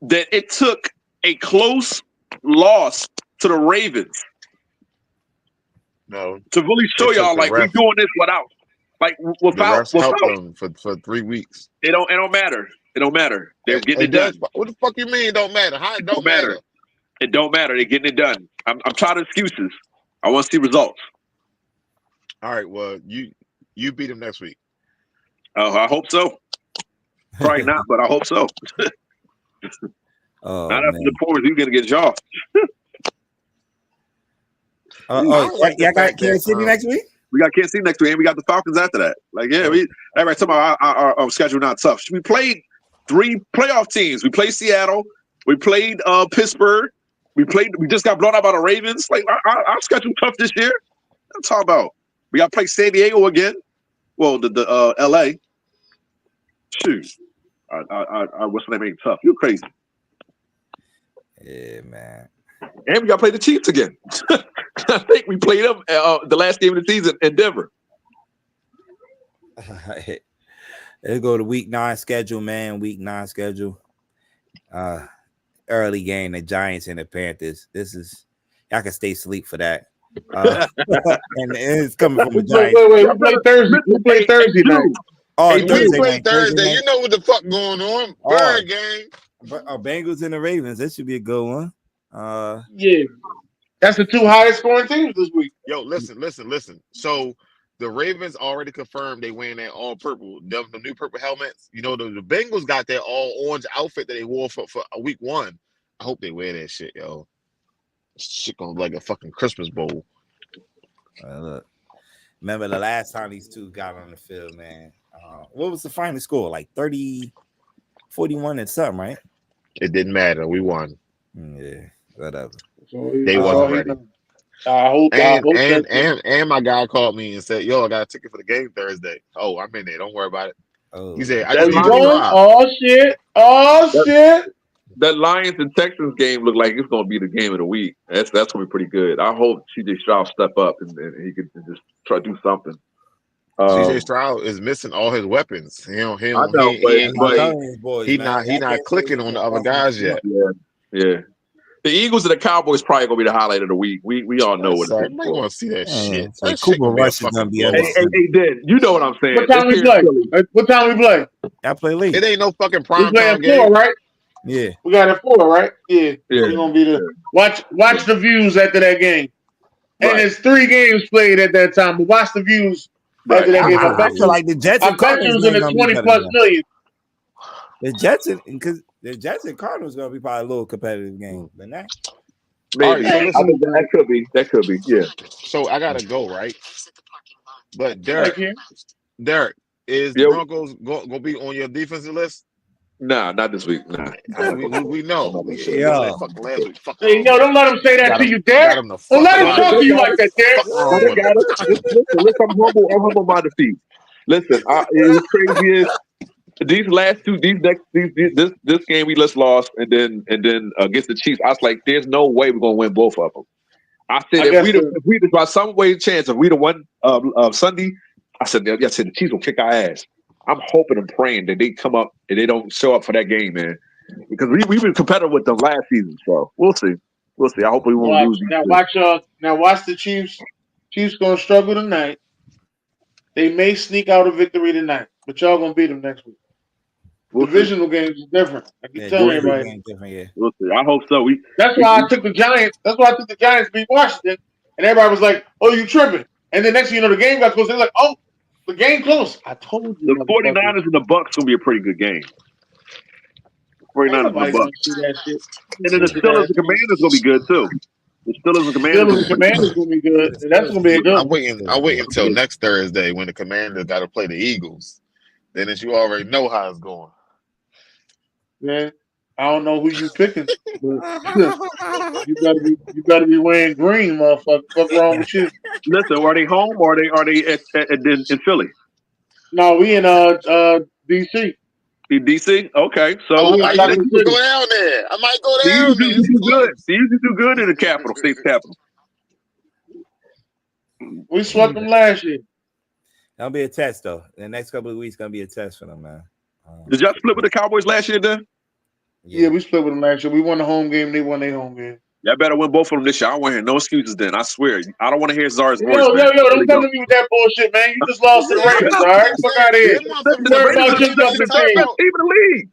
that it took a close loss to the Ravens. No, to really show y'all like we're doing this without them for 3 weeks. It don't matter. It don't matter. They're getting it done. What the fuck you mean? It don't matter. How it don't matter? It don't matter. They're getting it done. I'm tired of excuses. I want to see results. All right. Well, you beat them next week. Oh, I hope so. Probably not, but I hope so. Not after the points you're gonna get y'all. Y'all got Kansas City next week? We got Kansas City next week, and we got the Falcons after that. Like, yeah, everybody talking about our schedule not tough. We played 3 playoff teams. We played Seattle. We played Pittsburgh. We just got blown out by the Ravens. Like, our schedule tough this year. I'm talking about. We got to play San Diego again. Well, the L.A. Shoot, what's the name? Ain't tough. You're crazy. Yeah, man. And we got to play the Chiefs again. I think we played them the last game of the season in Denver. Let's go to week 9 schedule, man. Week 9 schedule. Early game, the Giants and the Panthers. This is y'all can stay asleep for that. And it's coming from the Giants. Wait, we play Thursday. We play Thursday night. Oh, we play Thursday. You know what the fuck going on? Bird game. Bengals and the Ravens. This should be a good one. Yeah, that's the 2 highest scoring teams this week. Yo, listen. So the Ravens already confirmed they wearing that all purple, the new purple helmets. You know, the Bengals got their all orange outfit that they wore for week 1. I hope they wear that shit, yo. Shit gonna be like a fucking Christmas bowl. Look, remember the last time these two got on the field, man. What was the final score? Like 30-41 and something, right? It didn't matter. We won. Yeah, whatever. They wasn't ready. I hope and my guy called me and said, "Yo, I got a ticket for the game Thursday." Oh, I'm in there. Don't worry about it. Oh, he said, "I just need to drive." Oh shit! That Lions and Texans game looked like it's going to be the game of the week. That's going to be pretty good. I hope CJ Stroud step up and he could just try to do something. CJ Stroud is missing all his weapons. He's not clicking on the other guys yet. Yeah. The Eagles and the Cowboys probably gonna be the highlight of the week. We all know what it is. I want to see that shit. Like Cooper Rush is gonna be. Hey, Dan, you know what I'm saying? What time we play? I play late. It ain't no fucking prime time game. 4, right? Yeah, we got it 4, right? Yeah. We're gonna be the watch the views after that game. And there's 3 games played at that time, but watch the views after that game. I feel like the Jets and Cardinals in the 20+ million. The Jets because the Jets and Cardinals gonna be probably a little competitive game, but not. Maybe. Right, so that could be. Yeah. So I gotta go, right? But Derek, is the Broncos gonna be on your defensive list? Nah, not this week. Nah. We know. We should have fucking last week. Hey, no, don't let him say that to you, Derek. Don't let him talk to you like that, Derek. Listen, I'm humble by defeat. Listen, it's crazy is these last 2, this game we just lost, and then against the Chiefs, I was like, there's no way we're gonna win both of them. I said if we by some way chance if we'd have won Sunday, I said the Chiefs will kick our ass. I'm hoping and praying that they come up and they don't show up for that game, man, because we've been competitive with them last season, so we'll see. I hope we won't lose. Now watch the Chiefs. Chiefs gonna struggle tonight. They may sneak out a victory tonight. But y'all gonna beat them next week. Divisional games is different. I keep telling everybody. We'll see. I hope so. That's why I took the Giants. That's why I took the Giants to beat Washington, and everybody was like, "Oh, you tripping?" And then next thing you know, the game got close. They're like, "Oh, the game close." I told you. The 49ers and the Bucks gonna be a pretty good game. 49ers and the Bucks. See that shit. And then the Steelers and Commanders gonna be good too. The Steelers and Commanders gonna be good. And that's gonna be a good. I'm waiting until next Thursday when the Commanders got to play the Eagles. Then you already know how it's going. Man, I don't know who you picking. But you gotta be wearing green, motherfucker. What's wrong with you? Listen, are they home or are they in Philly? No, we in DC. In DC? Okay, so I might go down there. I might go down there. They usually do good in the capital, state's capital. We swept them last year. That'll be a test, though. The next couple of weeks gonna be a test for them, man. Did y'all split with the Cowboys last year, then? Yeah, we split with them last year. We won the home game. They won their home game. Y'all better win both of them this year. I don't want to hear no excuses then. I swear. I don't want to hear Czar's voice. Yo, don't come to me with that bullshit, man. You just lost to the Ravens, all right? Fuck out of here. Worry about your fucking team. Even the league.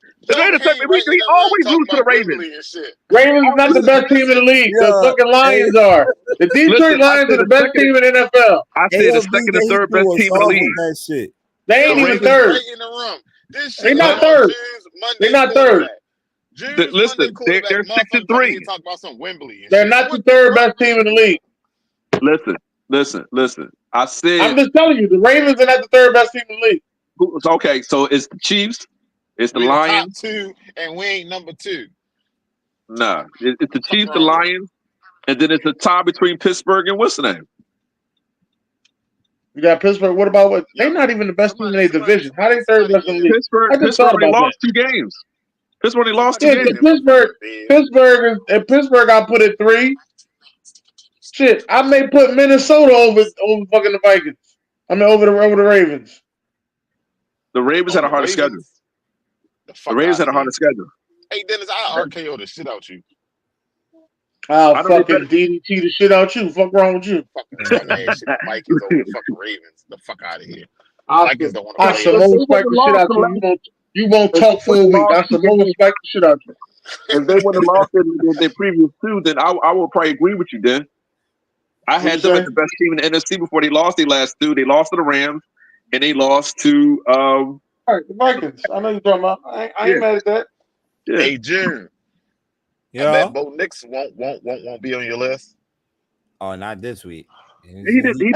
We always lose to the Ravens. Ravens is not the best team in the league. The fucking Lions are. The Detroit Lions are the best team in the NFL. I said the second and third best team in the league. They ain't even third. They're not third. They're not third. Listen, they're 6-3. Talk about some Wembley. They're not the third best team in the league. Listen. I said. I'm just telling you, the Ravens are not the third best team in the league. Okay, so it's the Chiefs, it's the Lions, top 2, and we ain't number 2. Nah, it's the Chiefs, the Lions, and then it's a tie between Pittsburgh and what's the name? You got Pittsburgh. What about what? They're not even the best team in their division. How they third best in the league? Pittsburgh only lost 2 games. Pittsburgh only lost 2 games. Pittsburgh got put at 3. Shit, I may put Minnesota over fucking the Vikings. I mean over the Ravens. The Ravens had a harder schedule. The Ravens had a harder schedule. Hey Dennis, I RKO the shit out you. I'll fucking DDT the shit out you. Fuck wrong with you? Fucking Vikings over the fucking Ravens. The fuck out of here. Vikings don't want to play. I'll spike the shit out you. You won't talk for a week. I Samoa spike the shit out you. If they would have lost in their previous 2, then I would probably agree with you, then. I had them as the best team in the NFC before they lost their last 2. They lost to the Rams, and they lost to all right, the Vikings. I know you're talking about. I ain't mad at that. Yeah. Hey, June. Yeah. I bet Bo Nix won't be on your list. Oh, not this week. He took June.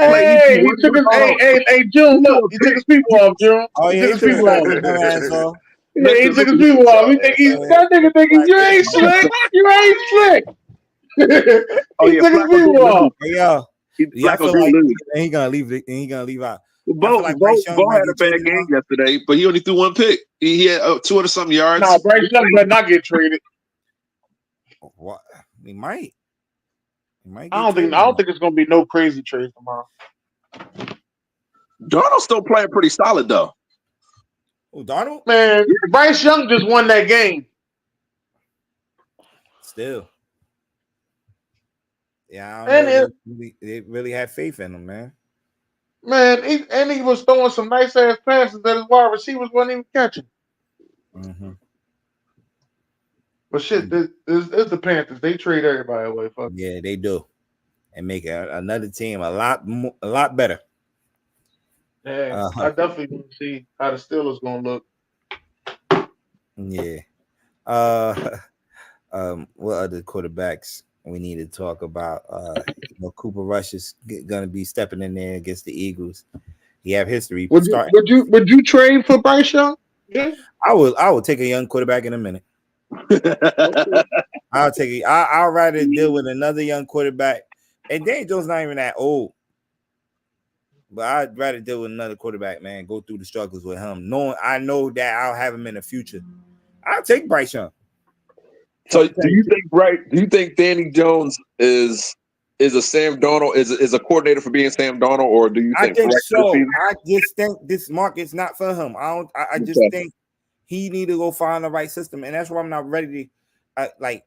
Look, he took his people off, June. Oh yeah, he took his people off. Yeah, he took his people off. That nigga thinking you ain't slick. You ain't slick. He took his people off. Yeah, I feel like he gonna leave. He gonna leave out. Bo had a bad game yesterday, but he only threw 1 pick. He had 200-something yards. Nah, Bryce Young better not get traded. What? He might. I don't think it's gonna be no crazy trade tomorrow. Darnold's still playing pretty solid though. Oh, Darnold? Man, Bryce Young just won that game. Still. Yeah, I don't know. They really had faith in him, man. Man, he was throwing some nice ass passes that his wide receivers wasn't even catching. Mm-hmm. But shit, it's the Panthers. They trade everybody away. Fuck. Yeah, they do, and make another team a lot better. Yeah, I definitely want to see how the Steelers gonna look. Yeah. What other quarterbacks we need to talk about? Cooper Rush is gonna be stepping in there against the Eagles. He have history. Would you trade for Bryce Young? Yeah. I would take a young quarterback in a minute. I'll take it. I'll rather deal with another young quarterback. And Daniel Jones not even that old. But I'd rather deal with another quarterback, man. Go through the struggles with him. Knowing I know that I'll have him in the future. I'll take Bryce Young. So do you think Danny Jones is a Sam Darnold is a coordinator for being Sam Darnold, or do you think? I think so. I just think this market's not for him. I just think he need to go find the right system, and that's why I'm not ready to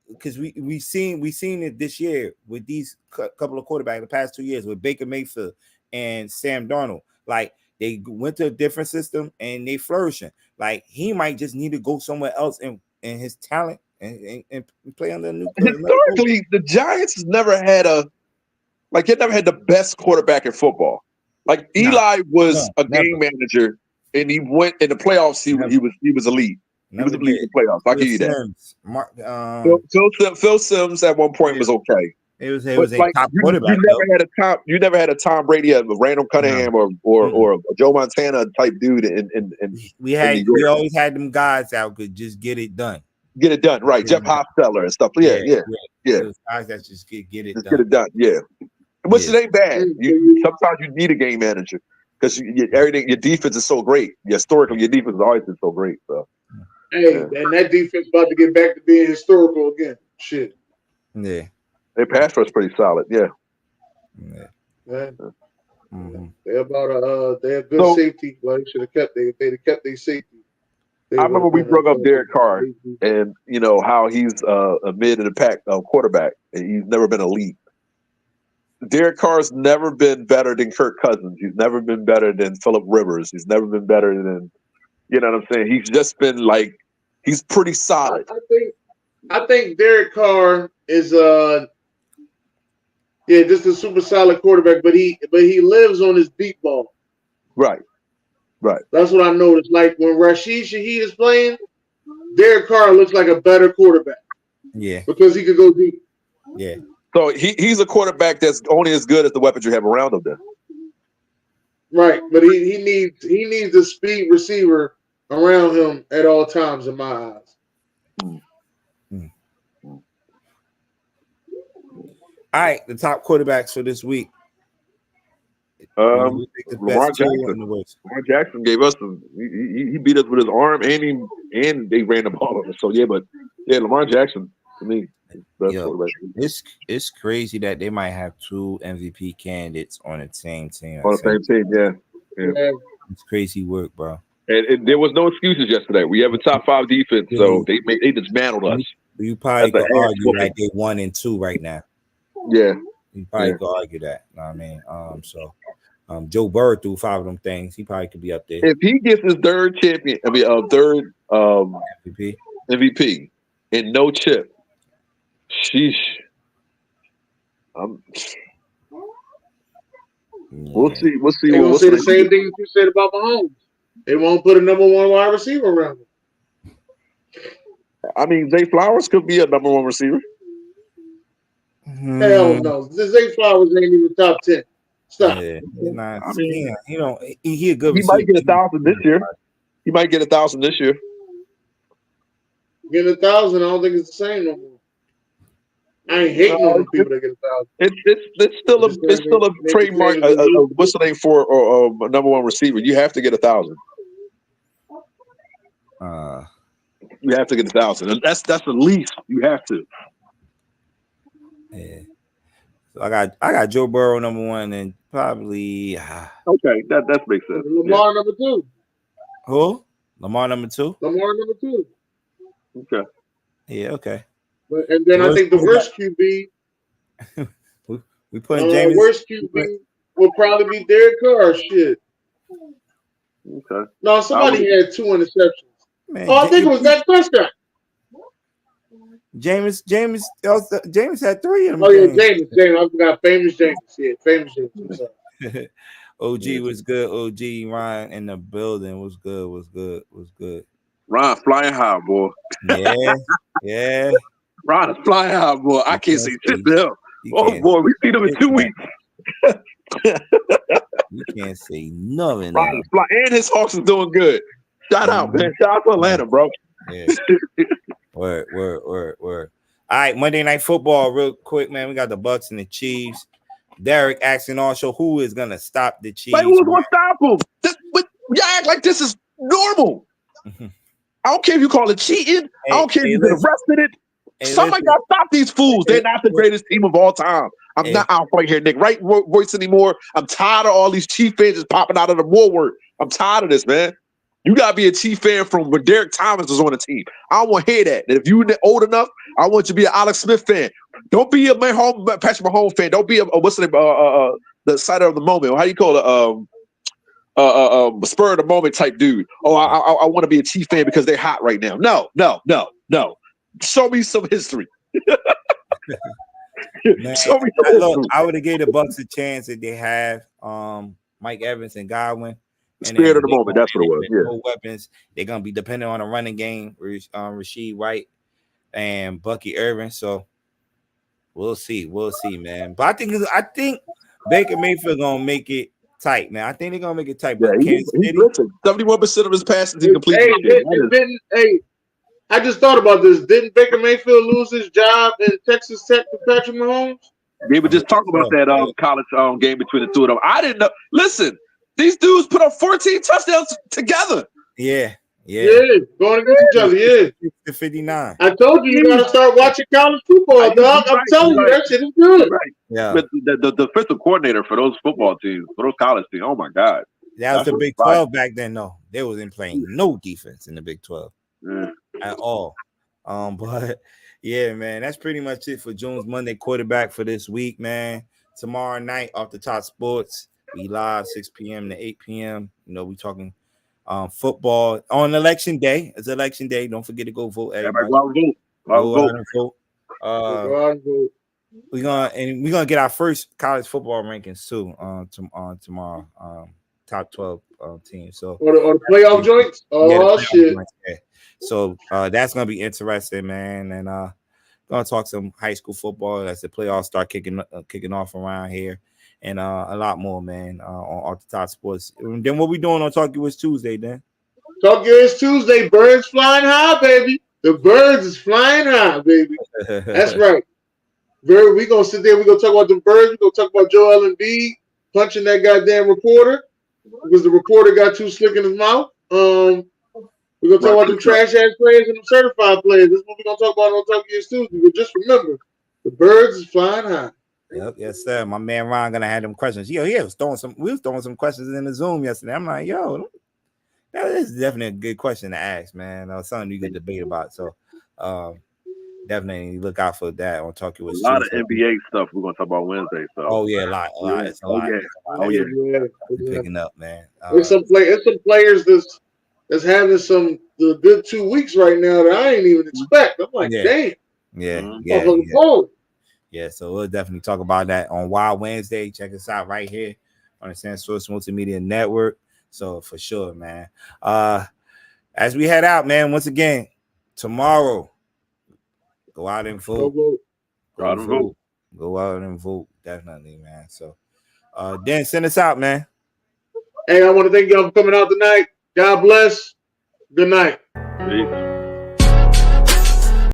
because we seen it this year with these couple of quarterbacks the past 2 years with Baker Mayfield and Sam Darnold. Like they went to a different system and they flourishing. Like he might just need to go somewhere else and his talent and play under a new. Historically, the Giants never had they never had the best quarterback in football. Like Eli was a game manager, and he went in the playoffs. He was elite. He was elite in the playoffs. I'll give you that. Phil Simms at one point was okay. It was a top quarterback. You never had a Tom Brady, a Randall Cunningham, or a Joe Montana type dude. We always had them guys out could just get it done. Get it done, right? Jeff Hostetler and stuff. Yeah. Those guys that just get it done. Get it done. Yeah. Which it ain't bad. Sometimes you need a game manager because everything. Your defense is so great. Historically, your defense has always been so great. So, and that defense about to get back to being historical again. Shit. Yeah. Their pass rush pretty solid. Yeah. Mm-hmm. They're about they're good safety. Well, they should have kept. They'd have kept their safety. I remember we brought up Derek Carr and how he's a mid in the pack quarterback and he's never been elite. Derek Carr's never been better than Kirk Cousins. He's never been better than Phillip Rivers. He's never been better than, you know what I'm saying? He's just been he's pretty solid. I think Derek Carr is just a super solid quarterback, but he lives on his deep ball. Right. That's what I noticed. Like when Rashid Shaheed is playing, Derek Carr looks like a better quarterback. Yeah. Because he could go deep. Yeah. So he's a quarterback that's only as good as the weapons you have around him then. Right, but he needs a speed receiver around him at all times in my eyes. All right, the top quarterbacks for this week. Lamar Jackson gave us he beat us with his arm and they ran the ball on us. So Lamar Jackson to me. It's crazy that they might have two MVP candidates on the same team. On the same team, yeah. It's crazy work, bro. And there was no excuses yesterday. We have a top 5 defense, so they dismantled us. You probably could argue like they 1 and 2 right now. Yeah. You probably could argue that. You know what I mean? Joe Burrow threw 5 of them things. He probably could be up there. If he gets his third MVP and no chip, sheesh. We'll see. They're gonna say the same thing you said about Mahomes. They won't put a number 1 wide receiver around him. I mean, Zay Flowers could be a number 1 receiver. Hell no. Zay Flowers ain't even top 10. Stop. Yeah, I mean, he a good receiver. He might get 1,000 this year. He might get 1,000 this year. Get 1,000, I don't think it's the same no more. I ain't hating on the people that get 1,000. It's still a trademark. What's the name for a number 1 receiver? You have to get 1,000. You have to get 1,000. That's the least you have to. Yeah. So I got Joe Burrow number 1 and probably okay, that makes sense. Lamar number 2. Who? Lamar number 2? Lamar number 2. Okay. Yeah, okay. And then I think the worst QB we put James. Worst QB will probably be Derek Carr. Shit. Okay. No, somebody had 2 interceptions. Man, I think it was that touchdown. James had 3 of them. Oh yeah, James. I forgot. Famous James. Yeah, famous James. OG was good. OG Ryan in the building was good. Ryan flying high, boy. Yeah. Ryan is flying high, boy. I can't see shit now. Oh boy, we see them in 2 weeks. You can't say nothing. Ryan is flying, and his Hawks is doing good. Shout out, man. Shout out to Atlanta, bro. Yeah. Word. All right, Monday Night Football, real quick, man. We got the Bucks and the Chiefs. Derek asking also who is gonna stop the Chiefs. Like, who's gonna stop them? Y'all act like this is normal. I don't care if you call it cheating. I don't care if you get arrested it. Somebody got to stop these fools. They're not the greatest team of all time. I'm not out right here, Nick. Right voice anymore. I'm tired of all these Chief fans just popping out of the woodwork. I'm tired of this, man. You got to be a Chief fan from when Derek Thomas was on the team. I don't want to hear that. And if you're old enough, I want you to be an Alex Smith fan. Don't be a Patrick Mahomes fan. Don't be a what's the name? The sider of the moment. How do you call it? spur of the moment type dude. Oh, I want to be a Chief fan because they're hot right now. No. Show me some history. Man, look, I would have gave the Bucks a chance if they have Mike Evans and Godwin. And spirit of the moment. That's what it was. Yeah. No weapons. They're gonna be dependent on a running game. Rasheed White and Bucky Irvin. So we'll see, man. But I think Baker Mayfield gonna make it tight, man. I think they're gonna make it tight. But Kansas City, 71% of his passes he completed. Hey, I just thought about this. Didn't Baker Mayfield lose his job in Texas Tech to Patrick Mahomes? We were just talking about that college game between the two of them. I didn't know. Listen, these dudes put up 14 touchdowns together. Yeah, going against each other. Yeah, 59. I told you gotta start watching college football, dog. I'm telling you, that shit is good. Right. Yeah, but the defensive coordinator for those football teams, for those college teams, oh my God, that was the Big 12 back then. No, they wasn't playing no defense in the Big 12 at all. But yeah, man, that's pretty much it for June's Monday quarterback for this week, man. Tomorrow night off the Top Sports, we live 6 p.m. to 8 p.m. You know, we talking football on election day. It's election day. Don't forget to go vote. Everybody. Go out and vote. We're gonna get our first college football rankings too tomorrow. Top 12 team. So or the playoff joints. Oh shit! Joints, yeah. So that's gonna be interesting, man. And gonna talk some high school football as the playoffs start kicking off around here, and a lot more, man. On Off the Top Sports. And then what we doing on Talk US Tuesday, then? Talk US Tuesday. Birds flying high, baby. The birds is flying high, baby. That's right. We gonna sit there. We gonna talk about the birds. We gonna talk about Joel Embiid punching that goddamn reporter because the reporter got too slick in his mouth. We're gonna talk about the trash ass players and the certified players. That's what we're gonna talk about on Talk US Tuesday. But just remember, the birds is flying high. Yep, yes, sir. My man Ron gonna have them questions. We was throwing some questions in the Zoom yesterday. I'm like, yo, that is definitely a good question to ask, man. Something you could debate about. So definitely look out for that on Talk US Tuesday. A lot of NBA stuff we're gonna talk about Wednesday. So a lot. It's a lot. Picking up, man. There's some players that's having some good 2 weeks right now that I ain't even expect. I'm like, damn. Yeah, so we'll definitely talk about that on Wild Wednesday. Check us out right here on the SamzSportz Multimedia Network. So for sure, man. As we head out, man, once again, tomorrow, go out and vote. Go out and vote, definitely, man. So Dan, send us out, man. Hey, I want to thank y'all for coming out tonight. God bless. Good night. Peace.